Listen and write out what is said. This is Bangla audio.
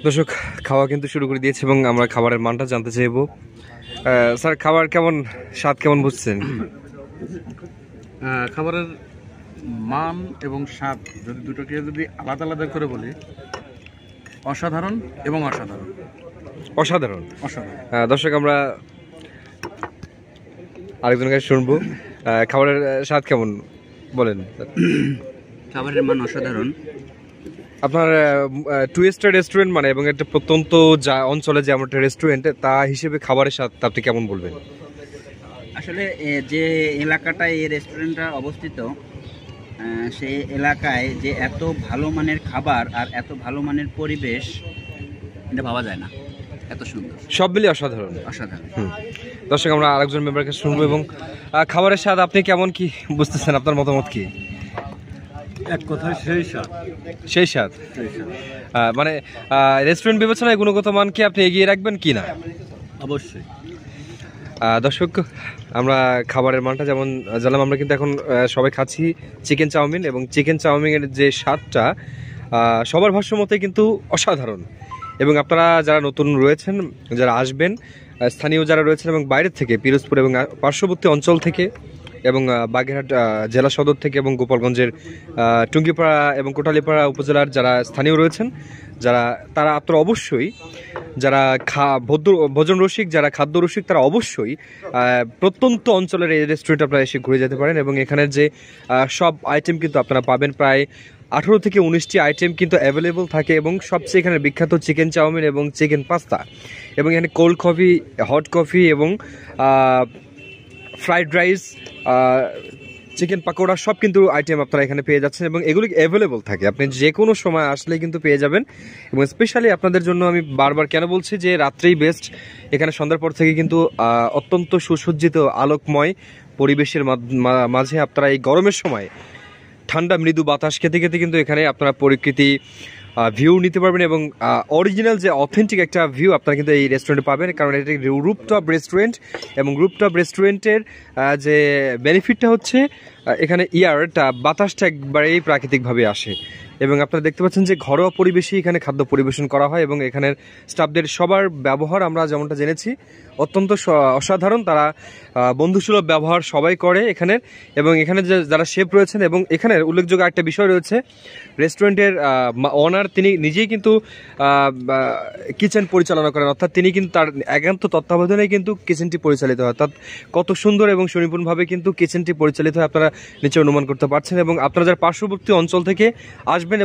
দর্শক, খাওয়া কিন্তু শুরু করে দিয়েছে এবং আমরা খাবারের মানটা জানতে চাইবো। স্যার, খাবার কেমন, স্বাদ কেমন বুঝছেন? খাবারের মান এবং স্বাদ যদি দুটোকে আলাদা আলাদা করে বলি, অসাধারণ এবং অসাধারণ। অসাধারণ। অসাধারণ। দর্শক, আমরা আরেকজনের কাছে শুনবো। খাবারের স্বাদ কেমন বলেন? খাবারের মান অসাধারণ। আপনার 2 স্টার রেস্টুরেন্ট মানে এবং একটা প্রত্যন্ত যা অঞ্চলে যে আমার একটা রেস্টুরেন্ট, তা হিসেবে খাবারের স্বাদ আপনি কেমন বলবেন? আসলে যে এলাকাটায় এই রেস্টুরেন্টটা অবস্থিত, সেই এলাকায় যে এত ভালো মানের খাবার আর এত ভালো মানের পরিবেশ, এটা ভাবা যায় না। এত সুন্দর, সব মিলিয়ে অসাধারণ। অসাধারণ। দর্শক, আমরা আরেকজন মেম্বারকে শুনবো এবং খাবারের স্বাদ আপনি কেমন কি বুঝতেছেন, আপনার মতামত কি? এক কথায় সেই স্বাদ। সেই স্বাদ মানে রেস্টুরেন্ট বিবেচনায় গুণগত মান কি আপনি এগিয়ে রাখবেন কি না? অবশ্যই। দর্শক, আমরা খাবারের মানটা যেমন জানলাম, আমরা কিন্তু এখন সবাই খাচ্ছি চিকেন চাউমিন এবং চিকেন চাউমিনের যে স্বাদটা সবার ভাষ্য মতে কিন্তু অসাধারণ। এবং আপনারা যারা নতুন রয়েছেন, যারা আসবেন, স্থানীয় যারা রয়েছেন এবং বাইরের থেকে, পিরোজপুর এবং পার্শ্ববর্তী অঞ্চল থেকে এবং বাগেরহাট জেলা সদর থেকে এবং গোপালগঞ্জের টুঙ্গিপাড়া এবং কোটালীপাড়া উপজেলার যারা স্থানীয় রয়েছেন, তারা আপনারা অবশ্যই, যারা ভোজন রসিক, যারা খাদ্য রসিক, তারা অবশ্যই প্রত্যন্ত অঞ্চলের এই রেস্টুরেন্টে আপনারা এসে ঘুরে যেতে পারেন। এবং এখানের যে সব আইটেম কিন্তু আপনারা পাবেন, প্রায় 18 থেকে 19টি আইটেম কিন্তু অ্যাভেলেবল থাকে। এবং সবচেয়ে এখানে বিখ্যাত চিকেন চাউমিন এবং চিকেন পাস্তা, এবং এখানে কোল্ড কফি, হট কফি এবং ফ্রাইড রাইস, চিকেন পাকোড়া, সব কিন্তু আইটেম আপনারা এখানে পেয়ে যাচ্ছেন এবং এগুলি অ্যাভেলেবল থাকে। আপনি যে কোনো সময় আসলে কিন্তু পেয়ে যাবেন। এবং স্পেশালি আপনাদের জন্য আমি বারবার কেন বলছি যে রাত্রেই বেস্ট। এখানে সন্ধ্যার পর থেকে কিন্তু অত্যন্ত সুসজ্জিত আলোকময় পরিবেশের মাঝে আপনারা এই গরমের সময় ঠান্ডা মৃদু বাতাস খেতে খেতে কিন্তু এখানে আপনারা প্রকৃতি ভিউ নিতে পারবেন এবং অরিজিনাল যে অথেন্টিক একটা ভিউ আপনারা কিন্তু এই রেস্টুরেন্টে পাবেন। কারণ এটা রুফটপ রেস্টুরেন্ট এবং রুফটপ রেস্টুরেন্টের যে বেনিফিটটা হচ্ছে এখানে বাতাসটা একবারেই প্রাকৃতিকভাবে আসে। এবং আপনারা দেখতে পাচ্ছেন যে ঘরোয়া পরিবেশেই এখানে খাদ্য পরিবেশন করা হয় এবং এখানের স্টাফদের সবার ব্যবহার আমরা যেমনটা জেনেছি অত্যন্ত অসাধারণ। তারা বন্ধুসুলভ ব্যবহার সবাই করে এখানের। এবং এখানে যারা শেফ রয়েছেন, এবং এখানের উল্লেখযোগ্য একটা বিষয় রয়েছে, রেস্টুরেন্টের ওনার তিনি নিজেই কিন্তু কিচেন পরিচালনা করেন, অর্থাৎ তিনি কিন্তু তার একান্ত তত্ত্বাবধানেই কিন্তু কিচেনটি পরিচালিত হয়। অর্থাৎ কত সুন্দর এবং সুনিপুণভাবে কিন্তু কিচেনটি পরিচালিত হয় আপনারা নিচে অনুমান করতে পারছেন। এবং আপনারা যারা পার্শ্ববর্তী অঞ্চল থেকে আসবেন